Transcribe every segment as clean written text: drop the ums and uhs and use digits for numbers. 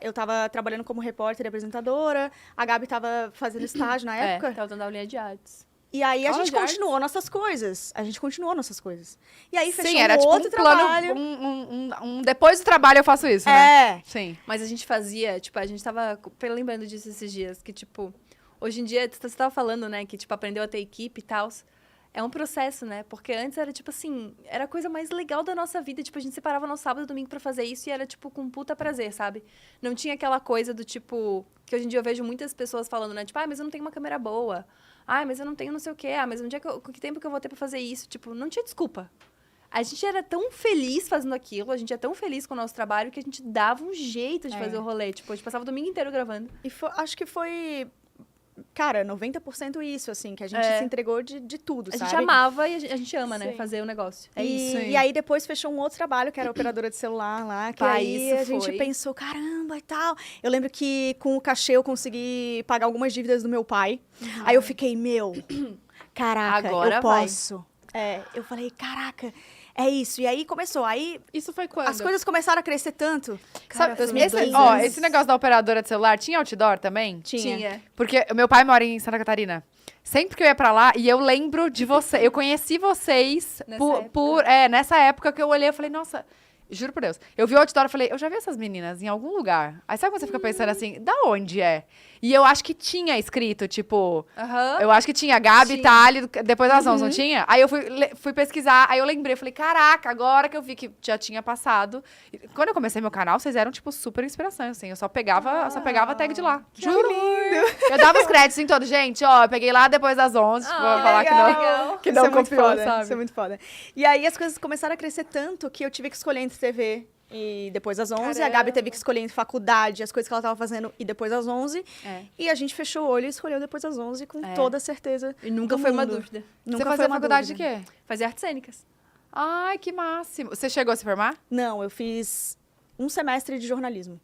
Eu tava trabalhando como repórter e apresentadora, a Gabi tava fazendo estágio na época. Tava dando aulinha de artes. E aí a Aula gente de artes? continuou nossas coisas. E aí fechou Sim, era tipo outro um plano, trabalho. depois do trabalho eu faço isso, né? É. Sim. Mas a gente fazia, tipo, a gente tava lembrando disso esses dias, que, tipo, hoje em dia, você tava falando, né, que, tipo, aprendeu a ter equipe e tal. É um processo, né? Porque antes era, tipo assim, era a coisa mais legal da nossa vida. Tipo, a gente separava no sábado e domingo pra fazer isso e era, tipo, com puta prazer, sabe? Não tinha aquela coisa do, tipo... Que hoje em dia eu vejo muitas pessoas falando, né? Tipo, mas eu não tenho uma câmera boa. Mas eu não tenho não sei o quê. Mas que tempo que eu vou ter pra fazer isso? Tipo, não tinha desculpa. A gente era tão feliz fazendo aquilo, a gente é tão feliz com o nosso trabalho que a gente dava um jeito de fazer o rolê. Tipo, a gente passava o domingo inteiro gravando. E acho que foi, cara, 90% isso, assim, que a gente se entregou de tudo, A sabe? gente amava e a gente ama, né? Sim. Fazer o negócio. É isso aí. E aí depois fechou um outro trabalho, que era operadora de celular lá, que aí isso a gente foi. pensou, caramba e tal. Eu lembro que com o cachê eu consegui pagar algumas dívidas do meu pai. Aí eu fiquei, caraca, Agora eu vai. posso. Eu falei, caraca, é isso. E aí começou, aí Isso foi quando? as coisas começaram a crescer tanto. Cara, Sabe, foi esse- 2015. Esse negócio da operadora de celular, tinha outdoor também? Tinha. Porque o meu pai mora em Santa Catarina. Sempre que eu ia pra lá, e eu lembro de você, eu conheci vocês nessa época que eu olhei e falei, nossa, juro por Deus. Eu vi o outdoor e falei, eu já vi essas meninas em algum lugar. Aí sabe quando você fica pensando assim, da onde é? E eu acho que tinha escrito, tipo, Aham. eu acho que tinha Gabi, Tinha. Thali, depois das 11, não tinha? Aí eu fui pesquisar, aí eu lembrei, falei, caraca, agora que eu vi que já tinha passado. E quando eu comecei meu canal, vocês eram, tipo, super inspiração, assim. Eu só pegava a tag de lá. Juro. Eu dava os créditos em todo. Gente, ó, eu peguei lá depois das 11, vou falar que não. legal. Que Isso não é muito confiou, foda, sabe? Isso é muito foda. E aí as coisas começaram a crescer tanto que eu tive que escolher entre TV e depois das 11. A Gabi Caramba. teve que escolher entre faculdade, as coisas que ela tava fazendo e depois das 11. E a gente fechou o olho e escolheu depois das 11 com toda certeza. E nunca do foi uma mundo. dúvida. Nunca Você foi fazia uma faculdade de dúvida. quê? Fazer artes cênicas. Ai, que máximo. Você chegou a se formar? Não, eu fiz um semestre de jornalismo.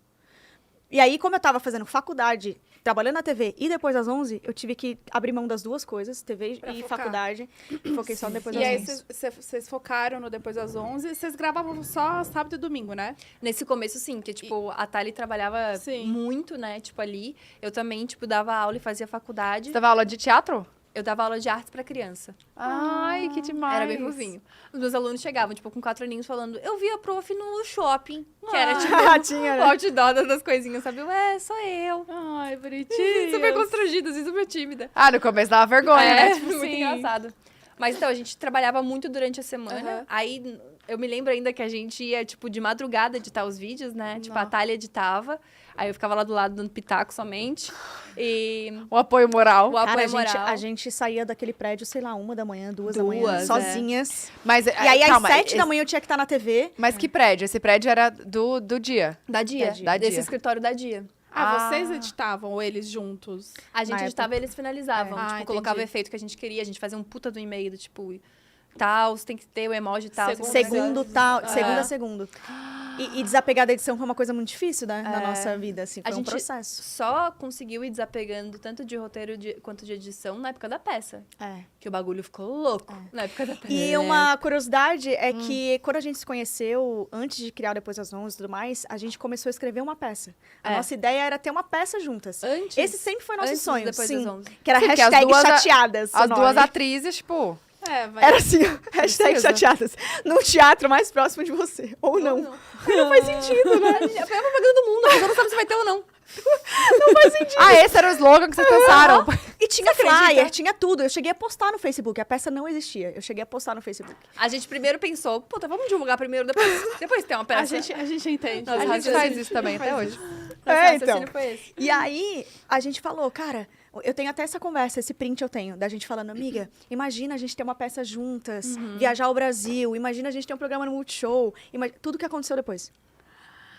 E aí, como eu tava fazendo faculdade, trabalhando na TV e depois das 11, eu tive que abrir mão das duas coisas, TV Pra e focar. faculdade. E foquei só depois E das aí 11. vocês focaram no Depois das 11, vocês gravavam só sábado e domingo, né? Nesse começo, sim, porque, tipo, a Thali trabalhava Sim. muito, né? Tipo, ali. Eu também, tipo, dava aula e fazia faculdade. Você dava aula de teatro? Eu dava aula de artes pra criança. Ai, que demais. Era bem fofinho. Os meus alunos chegavam, tipo, com 4 aninhos falando, eu vi a prof no shopping. Que era, tipo, Tinha, o né? outdoor das coisinhas, sabe? Sou eu. Ai, bonitinho. Super constrangida, assim, super tímida. Ah, no começo dava vergonha, né? Tipo, muito engraçado. Mas então, a gente trabalhava muito durante a semana. Aham. Aí, eu me lembro ainda que a gente ia, tipo, de madrugada editar os vídeos, né? Tipo, a Thalia editava. Aí eu ficava lá do lado dando pitaco somente. E O apoio moral. o apoio Cara, moral. a gente saía daquele prédio, sei lá, 1h, 2h da manhã, Duas, sozinhas. Mas, E aí, calma, às 7 da manhã, eu tinha que estar na TV. Mas que prédio? Esse prédio era do dia. Da Dia. Da Dia. Desse escritório da Dia. Vocês editavam ou eles juntos? A gente Na editava e eles finalizavam. É. Tipo, Ah, colocava o entendi. efeito que a gente queria. A gente fazia um puta do e-mail do tipo... Tal, tem que ter o emoji e tal. Segundo, tal, segunda a segundo. E desapegar da edição foi uma coisa muito difícil, né? Na nossa vida, assim. Foi A um gente processo. só conseguiu ir desapegando tanto de roteiro quanto de edição na época da peça. É. Que o bagulho ficou louco na época da peça. E uma curiosidade é que quando a gente se conheceu, antes de criar Depois das 11 e tudo mais, a gente começou a escrever uma peça. A nossa ideia era ter uma peça juntas. Antes? Esse sempre foi nosso Antes do sonho, Depois sim. das 11. Que era Sim, porque as hashtag duas chateadas. o As nome. duas atrizes, tipo... Era assim, hashtag Precisa. chateadas. No teatro mais próximo de você. Ou não. Não faz sentido, né? Foi a propaganda do mundo, a pessoa não sabe se vai ter ou não. Ah, esse era o slogan que vocês pensaram. E tinha flyer, tinha tudo. Eu cheguei a postar no Facebook. A peça não existia. Eu cheguei a postar no Facebook. A gente primeiro pensou, puta, vamos divulgar primeiro, depois tem uma peça. A gente entende. Nossa, A gente raciocínio. faz isso também até hoje. Nosso então. raciocínio foi esse. E aí, a gente falou, cara, eu tenho até essa conversa, esse print eu tenho, da gente falando, amiga, imagina a gente ter uma peça juntas, viajar ao Brasil, imagina a gente ter um programa no Multishow, tudo que aconteceu depois.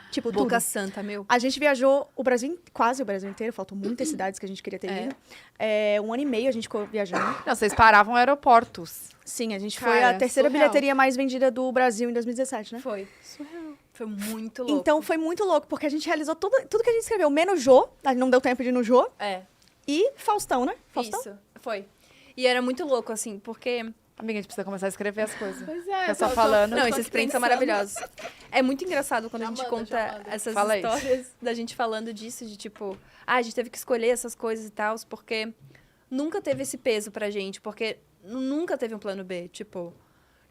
Tipo, Boca tudo. Santa, meu. A gente viajou o Brasil, quase o Brasil inteiro, faltam muitas cidades que a gente queria ter ido. 1 ano e meio a gente ficou viajando. Não, vocês paravam aeroportos. Sim, a gente Cara, foi a terceira surreal. bilheteria mais vendida do Brasil em 2017, né? Foi. Foi muito louco. Então foi muito louco, porque a gente realizou tudo que a gente escreveu, menos Jô, não deu tempo de ir no Jô, É. e Faustão, né? Faustão? Isso, foi. E era muito louco, assim, porque Amiga, a gente precisa começar a escrever as coisas. Pois é. Fica só falando. Não, tô esses aqui prints são pensando. maravilhosos. É muito engraçado quando a gente Já conta manda. essas Fala aí. histórias da gente falando disso, de tipo, a gente teve que escolher essas coisas e tal, porque nunca teve esse peso pra gente, porque nunca teve um plano B, tipo...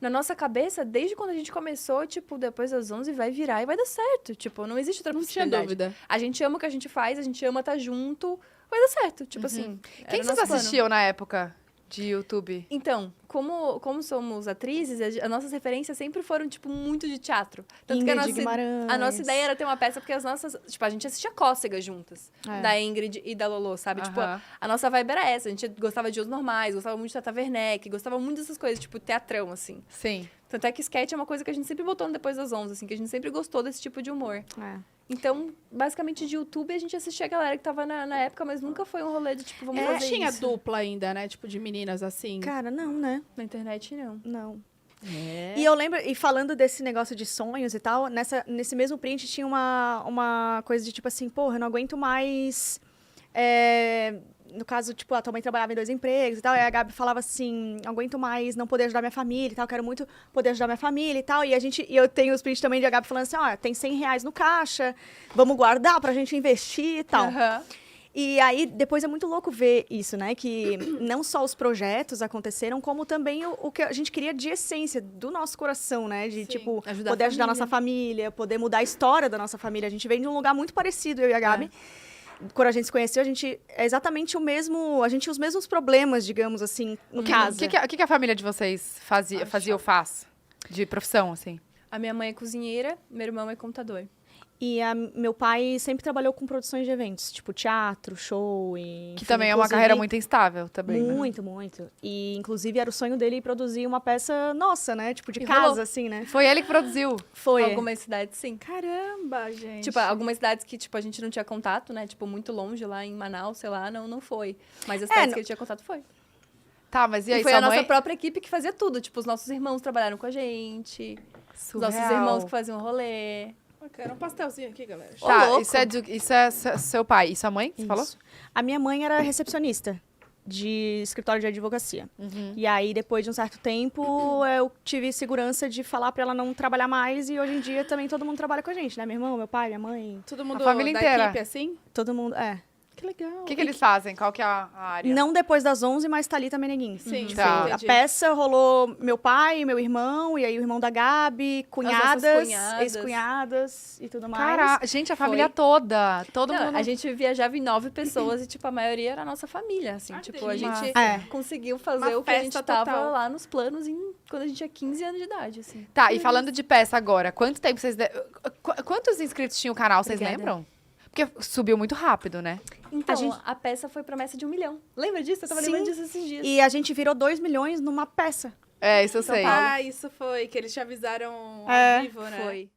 Na nossa cabeça, desde quando a gente começou, tipo, depois das 11 vai virar e vai dar certo. Tipo, não existe outra Não tinha possibilidade. dúvida. A gente ama o que a gente faz, a gente ama estar junto, vai dar certo. Tipo assim, era Quem o vocês nosso plano. assistiam na época de YouTube? Então, como somos atrizes, as nossas referências sempre foram, tipo, muito de teatro. Tanto que Ingrid Guimarães. a nossa ideia era ter uma peça, porque as nossas... Tipo, a gente assistia Cócegas juntas. É. Da Ingrid e da Lolo, sabe? Tipo, Aham. a nossa vibe era essa. A gente gostava de Os Normais, gostava muito de Tata Werneck, gostava muito dessas coisas, tipo, teatrão, assim. Sim. Tanto é que sketch é uma coisa que a gente sempre botou no Depois das 11, assim, que a gente sempre gostou desse tipo de humor. É. Então, basicamente, de YouTube, a gente assistia a galera que tava na época, mas nunca foi um rolê de, tipo, vamos Não fazer tinha isso. dupla ainda, né? Tipo, de meninas assim. Cara, não, né? Na internet, não. Não. É. E eu lembro, e falando desse negócio de sonhos e tal, nesse mesmo print tinha uma coisa de tipo assim, porra, eu não aguento mais. No caso, tipo, a tua mãe trabalhava em 2 empregos e tal, e a Gabi falava assim, não aguento mais não poder ajudar minha família e tal, quero muito poder ajudar minha família e tal. E eu tenho os prints também de a Gabi falando assim, ó, tem R$100 no caixa, vamos guardar pra gente investir e tal. Aham. E aí, depois é muito louco ver isso, né? Que não só os projetos aconteceram, como também o que a gente queria de essência do nosso coração, né? De, Sim, tipo, ajudar a poder ajudar a família. nossa família, poder mudar a história da nossa família. A gente vem de um lugar muito parecido, eu e a Gabi. Quando a gente se conheceu, a gente é exatamente o mesmo... A gente tinha os mesmos problemas, digamos assim, no caso. O que a família de vocês fazia ou faz? De profissão, assim? A minha mãe é cozinheira, meu irmão é contador. E meu pai sempre trabalhou com produções de eventos, tipo teatro, show e... Que enfim, também é uma inclusive- carreira muito instável também, né? Muito, muito. E, inclusive, era o sonho dele produzir uma peça nossa, né? Tipo, de E casa, rolou. assim, né? Foi ele que produziu. Foi. Algumas cidades, sim. Caramba, gente. Tipo, algumas cidades que, tipo, a gente não tinha contato, né? Tipo, muito longe, lá em Manaus, sei lá, não foi. Mas as cidades não- que ele tinha contato foi. Tá, mas e aí, E foi sua a nossa mãe? própria equipe que fazia tudo. Tipo, os nossos irmãos trabalharam com a gente. Os nossos Surreal. irmãos que faziam rolê. Eu quero um pastelzinho aqui, galera. Ô, Tá, louco. isso é seu pai. E sua mãe? Você falou? Isso. A minha mãe era recepcionista de escritório de advocacia. E aí, depois de um certo tempo, eu tive segurança de falar pra ela não trabalhar mais. E hoje em dia, também todo mundo trabalha com a gente, né? Meu irmão, meu pai, minha mãe, Todo mundo família da inteira. equipe, assim? todo mundo... Que legal. O que eles fazem? Qual que é a área? Não depois das 11, mas Thalita Meneguin. Sim, Tá. sim, A entendi. peça rolou meu pai, meu irmão, e aí o irmão da Gabi, cunhadas, cunhadas. ex-cunhadas e tudo mais. Caraca, gente, a família Foi. toda. Todo Não, mundo. a gente viajava em 9 pessoas e, tipo, a maioria era a nossa família, assim. Ah, tipo, a delícia. gente É. conseguiu fazer Uma o que a gente festa tava total. lá nos planos quando a gente tinha 15 anos de idade, assim. Tá, e falando de peça agora, quanto tempo vocês. Quantos inscritos tinha o canal, vocês Obrigada. lembram? Porque subiu muito rápido, né? Então, gente- a peça foi promessa de 1 milhão. Lembra disso? Eu tava Sim. lembrando disso esses dias. E a gente virou 2 milhões numa peça. É, isso eu sei. Ah, isso foi que eles te avisaram É, ao vivo, né? Foi.